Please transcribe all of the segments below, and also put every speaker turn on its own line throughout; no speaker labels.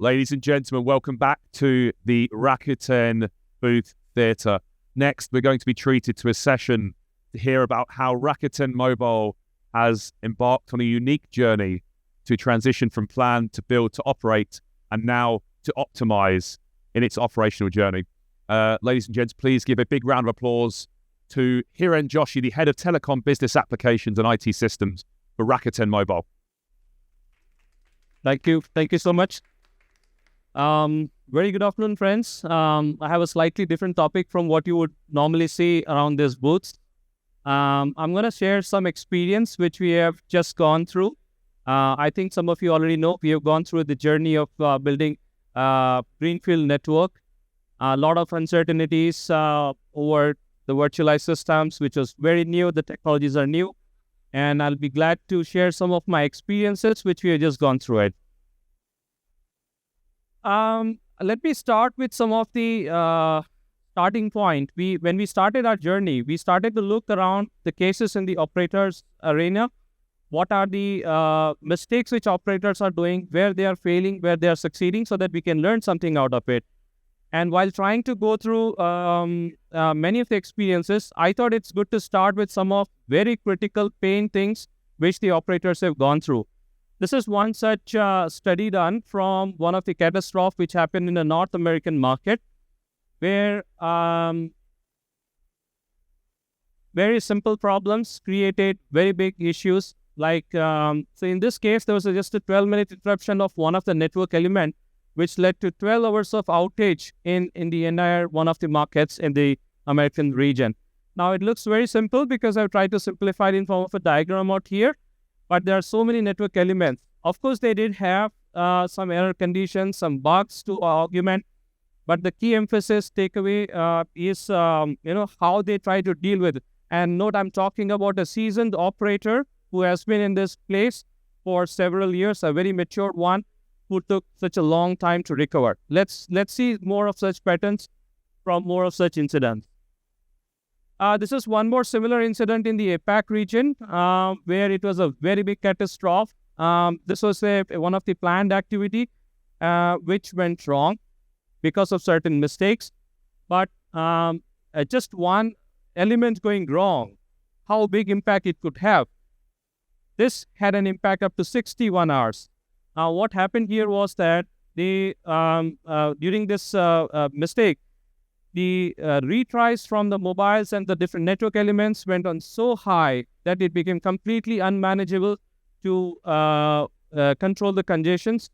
Ladies and gentlemen, welcome back to the Rakuten Booth Theatre. Next, we're going to be treated to a session to hear about how Rakuten Mobile has embarked on a unique journey to transition from plan to build to operate and now to optimize in its operational journey. Ladies and gents, please give a big round of applause to Hiren Joshi, the head of Telecom Business Applications and IT Systems for Rakuten Mobile.
Thank you. Thank you so much. Very good afternoon, friends. I have a slightly different topic from what you would normally see around this booth. I'm going to share some experience which we have just gone through. I think some of you already know we have gone through the journey of building greenfield network. A lot of uncertainties over the virtualized systems, which was very new. The technologies are new. And I'll be glad to share some of my experiences which we have just gone through it. Let me start with some of the starting point. When we started our journey, we started to look around the cases in the operators arena. What are the mistakes which operators are doing, where they are failing, where they are succeeding, so that we can learn something out of it. And while trying to go through many of the experiences, I thought it's good to start with some of very critical pain things which the operators have gone through. This is one such study done from one of the catastrophes which happened in the North American market, where very simple problems created very big issues. Like, so in this case, there was just a 12-minute interruption of one of the network element, which led to 12 hours of outage in the entire one of the markets in the American region. Now, it looks very simple because I've tried to simplify it in form of a diagram out here. But there are so many network elements. Of course, they did have some error conditions, some bugs to augment. But the key emphasis takeaway is, how they try to deal with it. And note, I'm talking about a seasoned operator who has been in this place for several years, a very mature one who took such a long time to recover. Let's see more of such patterns from more of such incidents. This is one more similar incident in the APAC region where it was a very big catastrophe. This was one of the planned activity which went wrong because of certain mistakes. But just one element going wrong, how big impact it could have. This had an impact up to 61 hours. Now, what happened here was that during this mistake, the retries from the mobiles and the different network elements went on so high that it became completely unmanageable to control the congestions.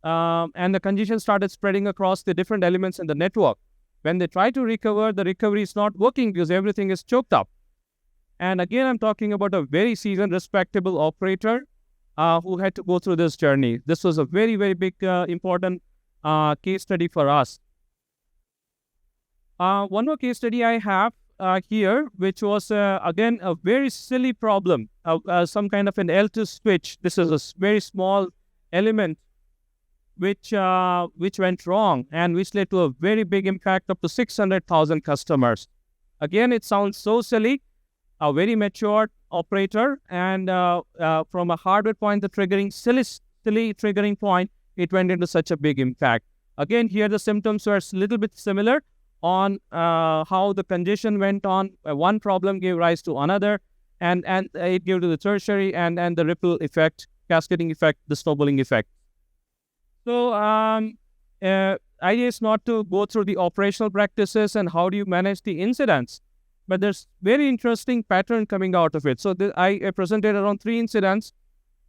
And the congestion started spreading across the different elements in the network. When they try to recover, the recovery is not working because everything is choked up. And again, I'm talking about a very seasoned, respectable operator who had to go through this journey. This was a very, very big, important case study for us. One more case study I have here, which was, again, a very silly problem, some kind of an L2 switch. This is a very small element which went wrong and which led to a very big impact up to 600,000 customers. Again, it sounds so silly, a very mature operator, and from a hardware point, the silly triggering point, it went into such a big impact. Again, here the symptoms were a little bit similar on how the congestion went on. One problem gave rise to another, and it gave to the tertiary and the ripple effect, cascading effect, the snowballing effect. So idea is not to go through the operational practices and how do you manage the incidents, but there's very interesting pattern coming out of it. So I presented around 3 incidents,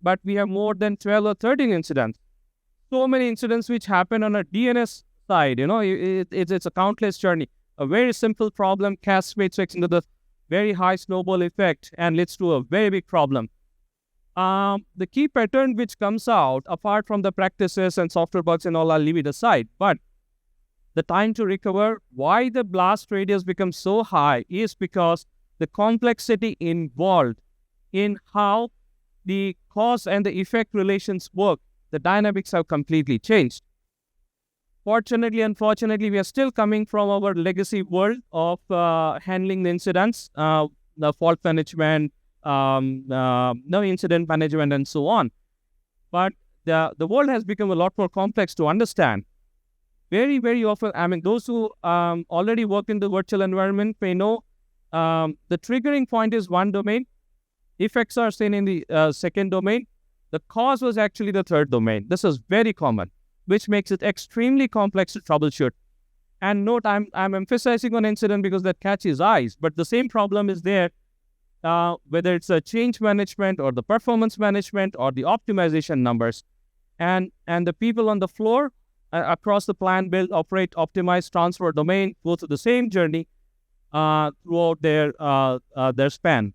but we have more than 12 or 13 incidents. So many incidents which happen on a DNS side, it's a countless journey. A very simple problem cascades into the very high snowball effect and leads to a very big problem. The key pattern which comes out, apart from the practices and software bugs and all, I'll leave it aside. But the time to recover, why the blast radius becomes so high is because the complexity involved in how the cause and the effect relations work, the dynamics have completely changed. Fortunately, unfortunately, we are still coming from our legacy world of handling the incidents, the fault management, no incident management, and so on. But the world has become a lot more complex to understand. Very, very often, I mean, those who already work in the virtual environment may know the triggering point is one domain, effects are seen in the second domain, the cause was actually the third domain. This is very common, which makes it extremely complex to troubleshoot. And note, I'm emphasizing on incident because that catches eyes, but the same problem is there, whether it's a change management or the performance management or the optimization numbers. And the people on the floor across the plan, build, operate, optimize, transfer domain go through the same journey throughout their span.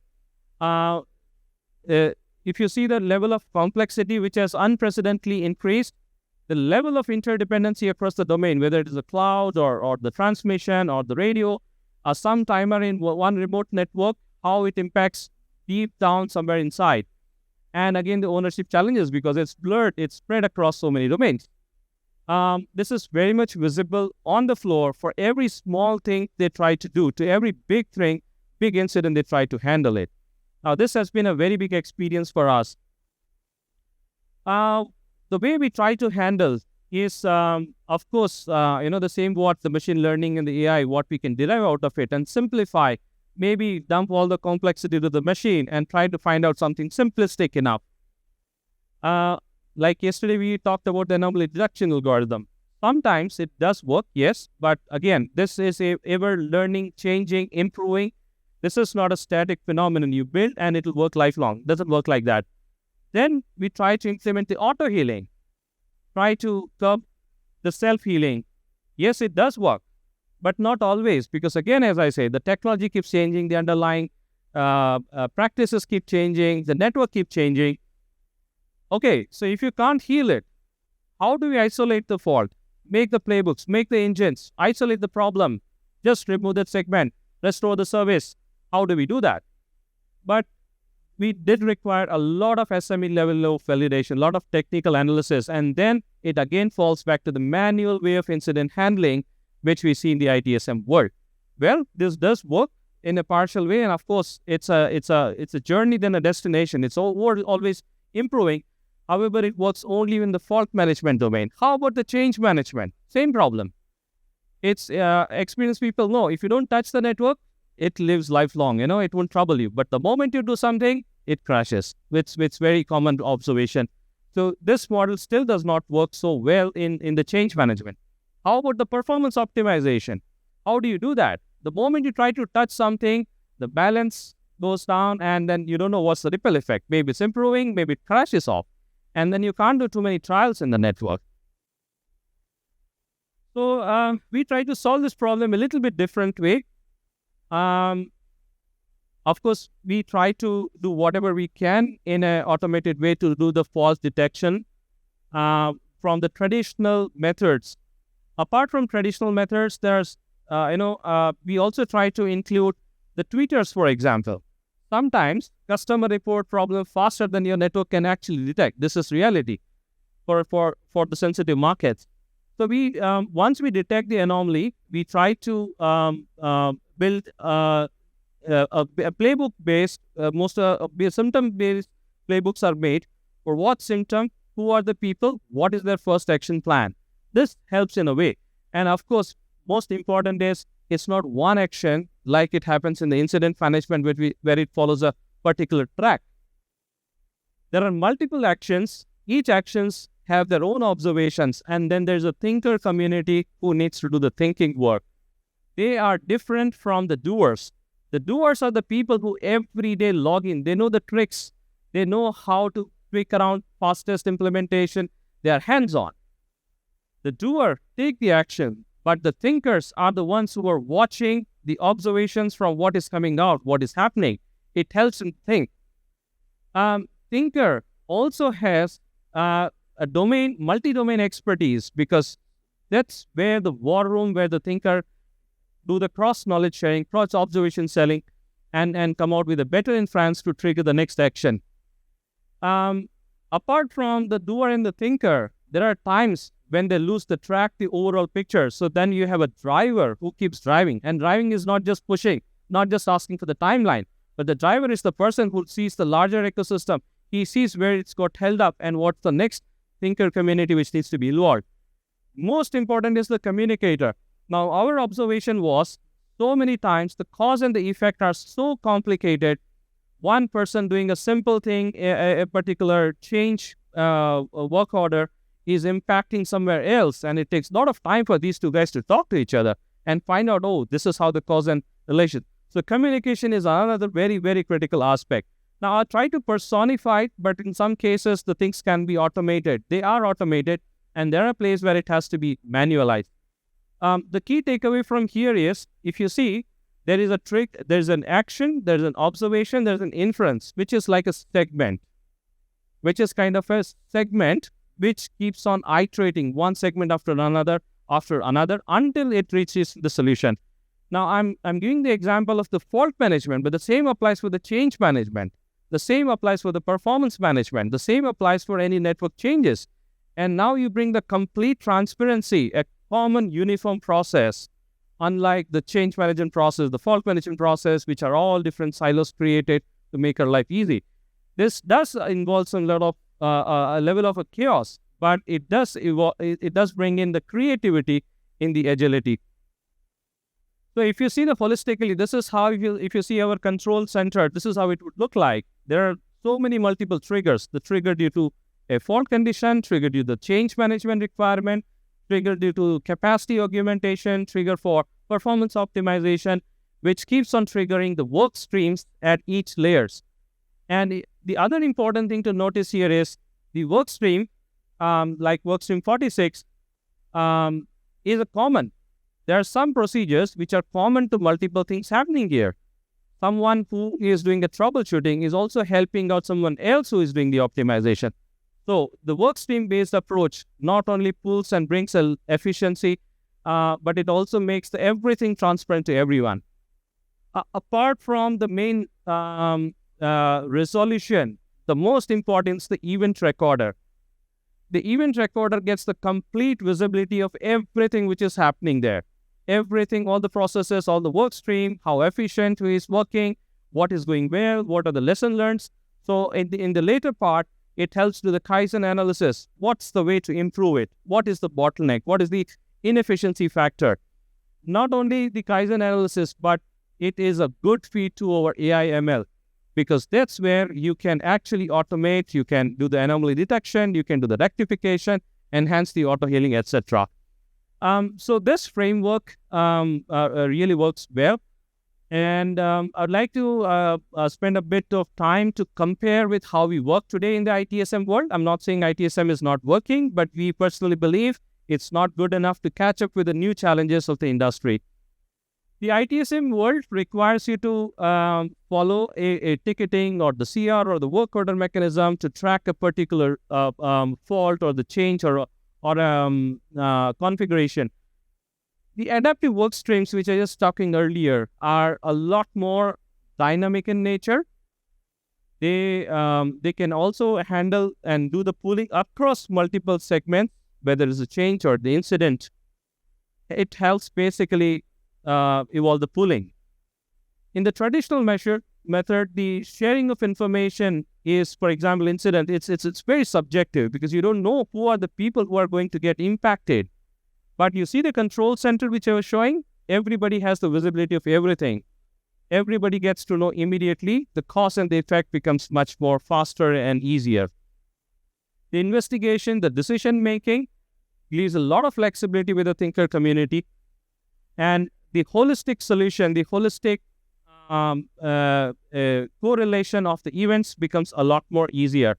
If you see the level of complexity which has unprecedentedly increased, the level of interdependency across the domain, whether it is the cloud or the transmission or the radio, some timer in one remote network, how it impacts deep down somewhere inside. And again, the ownership challenges because it's blurred, it's spread across so many domains. This is very much visible on the floor for every small thing they try to do, to every big thing, big incident they try to handle it. Now, this has been a very big experience for us. The way we try to handle is, of course, the same what the machine learning and the AI, what we can derive out of it and simplify, maybe dump all the complexity to the machine and try to find out something simplistic enough. Like yesterday, we talked about the anomaly detection algorithm. Sometimes it does work, yes, but again, this is a ever learning, changing, improving. This is not a static phenomenon you build and it will work lifelong. It doesn't work like that. Then we try to implement the auto-healing, try to curb the self-healing. Yes, it does work, but not always, because again, as I say, the technology keeps changing, the underlying practices keep changing, the network keeps changing. Okay, so if you can't heal it, how do we isolate the fault? Make the playbooks, make the engines, isolate the problem, just remove that segment, restore the service. How do we do that? But we did require a lot of SME level of validation, a lot of technical analysis, and then it again falls back to the manual way of incident handling, which we see in the ITSM world. Well, this does work in a partial way, and of course, it's a journey than a destination. It's always improving. However, it works only in the fault management domain. How about the change management? Same problem. It's experienced people know if you don't touch the network, it lives lifelong, it won't trouble you. But the moment you do something, it crashes. It's very common observation. So this model still does not work so well in the change management. How about the performance optimization? How do you do that? The moment you try to touch something, the balance goes down and then you don't know what's the ripple effect. Maybe it's improving, maybe it crashes off. And then you can't do too many trials in the network. So we try to solve this problem a little bit different way. Of course, we try to do whatever we can in an automated way to do the false detection from the traditional methods. Apart from traditional methods, there's, we also try to include the tweeters, for example. Sometimes customer report problem faster than your network can actually detect. This is reality for the sensitive markets. So we once we detect the anomaly, we try to build a playbook-based, symptom-based playbooks are made for what symptom, who are the people, what is their first action plan. This helps in a way. And of course, most important is it's not one action like it happens in the incident management where it follows a particular track. There are multiple actions. Each actions have their own observations, and then there's a thinker community who needs to do the thinking work. They are different from the doers. The doers are the people who every day log in. They know the tricks. They know how to tweak around fastest implementation. They are hands-on. The doer take the action, but the thinkers are the ones who are watching the observations from what is coming out, what is happening. It helps them think. Thinker also has a multi-domain expertise, because that's where the war room, where the thinker do the cross-knowledge sharing, cross-observation selling, and come out with a better inference to trigger the next action. Apart from the doer and the thinker, there are times when they lose the track, the overall picture. So then you have a driver who keeps driving. And driving is not just pushing, not just asking for the timeline. But the driver is the person who sees the larger ecosystem. He sees where it's got held up and what's the next thinker community which needs to be involved. Most important is the communicator. Now, our observation was so many times the cause and the effect are so complicated. One person doing a simple thing, a particular change, a work order, is impacting somewhere else, and it takes a lot of time for these two guys to talk to each other and find out, oh, this is how the cause and relation. So communication is another very, very critical aspect. Now, I'll try to personify it, but in some cases, the things can be automated. They are automated, and there are places where it has to be manualized. The key takeaway from here is, if you see, there is a trick, there's an action, there's an observation, there's an inference, which is like a segment, which is kind of a segment which keeps on iterating one segment after another, until it reaches the solution. Now, I'm giving the example of the fault management, but the same applies for the change management. The same applies for the performance management. The same applies for any network changes. And now you bring the complete transparency, a common uniform process, unlike the change management process, the fault management process, which are all different silos created to make our life easy. This does involve some lot of a level of a chaos, but it does bring in the creativity in the agility. So if you see the holistically, this is how if you see our control center, this is how it would look like. There are so many multiple triggers. The trigger due to a fault condition, trigger due to the change management requirement, trigger due to capacity augmentation, trigger for performance optimization, which keeps on triggering the work streams at each layers. And the other important thing to notice here is the work stream, like work stream 46, is a common. There are some procedures which are common to multiple things happening here. Someone who is doing the troubleshooting is also helping out someone else who is doing the optimization. So the work stream based approach not only pulls and brings efficiency, but it also makes everything transparent to everyone. Apart from the main resolution, the most important is the event recorder. The event recorder gets the complete visibility of everything which is happening there. Everything, all the processes, all the work stream, how efficient it is working, what is going well, what are the lesson learned. So in the later part, it helps to the Kaizen analysis. What's the way to improve it? What is the bottleneck? What is the inefficiency factor? Not only the Kaizen analysis, but it is a good feed to our AI ML, because that's where you can actually automate, you can do the anomaly detection, you can do the rectification, enhance the auto-healing, etc. So this framework really works well. And I'd like to spend a bit of time to compare with how we work today in the ITSM world. I'm not saying ITSM is not working, but we personally believe it's not good enough to catch up with the new challenges of the industry. The ITSM world requires you to follow a ticketing or the CR or the work order mechanism to track a particular fault or the change or configuration. The adaptive work streams, which I was talking earlier, are a lot more dynamic in nature. They can also handle and do the pooling across multiple segments, whether it's a change or the incident. It helps basically evolve the pooling. In the traditional method, the sharing of information is, for example, incident. It's very subjective because you don't know who are the people who are going to get impacted. But you see the control center which I was showing, everybody has the visibility of everything. Everybody gets to know immediately. The cause and the effect becomes much more faster and easier. The investigation, the decision making leaves a lot of flexibility with the thinker community. And the holistic solution, the holistic correlation of the events becomes a lot more easier.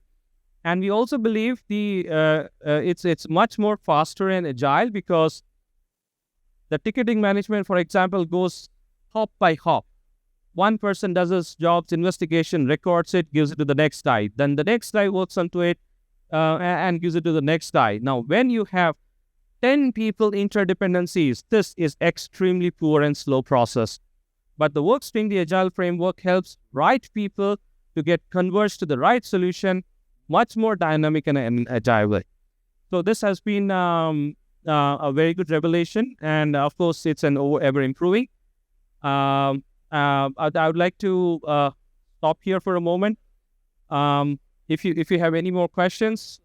And we also believe it's much more faster and agile because the ticketing management, for example, goes hop by hop. One person does his job's investigation, records it, gives it to the next guy. Then the next guy works onto it and gives it to the next guy. Now, when you have 10 people interdependencies, this is extremely poor and slow process. But the workstream, the agile framework, helps right people to get converged to the right solution much more dynamic and agile way. So this has been a very good revelation, and of course, it's an ever improving. I would like to stop here for a moment. If you have any more questions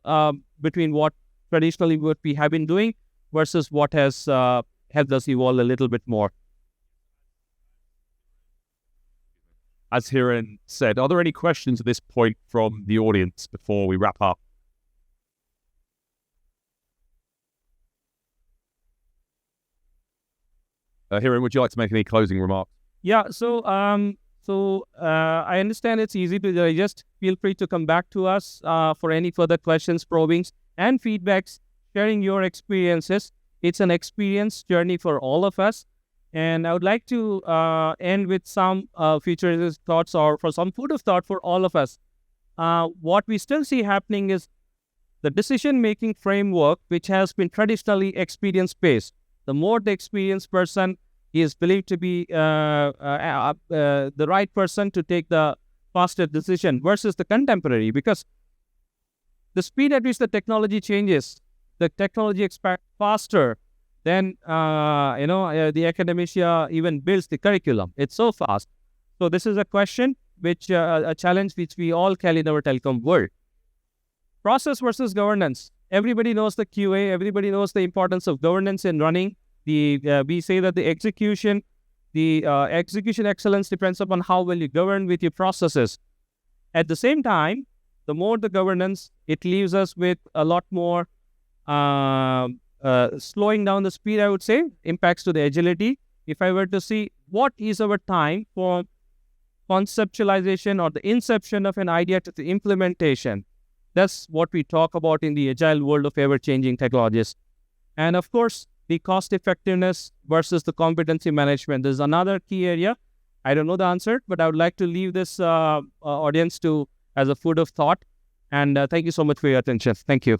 between what traditionally what we have been doing versus what has helped us evolve a little bit more.
As Hiren said, are there any questions at this point from the audience before we wrap up? Hiren, would you like to make any closing remarks?
Yeah, so I understand it's easy to digest. Feel free to come back to us for any further questions, probings, and feedbacks, sharing your experiences. It's an experience journey for all of us. And I would like to end with some futurist thoughts or for some food of thought for all of us. What we still see happening is the decision-making framework, which has been traditionally experience-based. The more the experienced person is believed to be the right person to take the faster decision versus the contemporary, because the speed at which the technology changes, the technology expands faster than the academia even builds the curriculum. It's so fast. So this is a question which a challenge which we all carry in our telecom world. Process versus governance. Everybody knows the QA. Everybody knows the importance of governance in running. We say that the execution excellence depends upon how well you govern with your processes. At the same time, the more the governance, it leaves us with a lot more slowing down the speed, I would say, impacts to the agility. If I were to see what is our time for conceptualization or the inception of an idea to the implementation, that's what we talk about in the agile world of ever-changing technologies. And of course, the cost effectiveness versus the competency management. There's another key area. I don't know the answer, but I would like to leave this audience as a food of thought. And thank you so much for your attention. Thank you.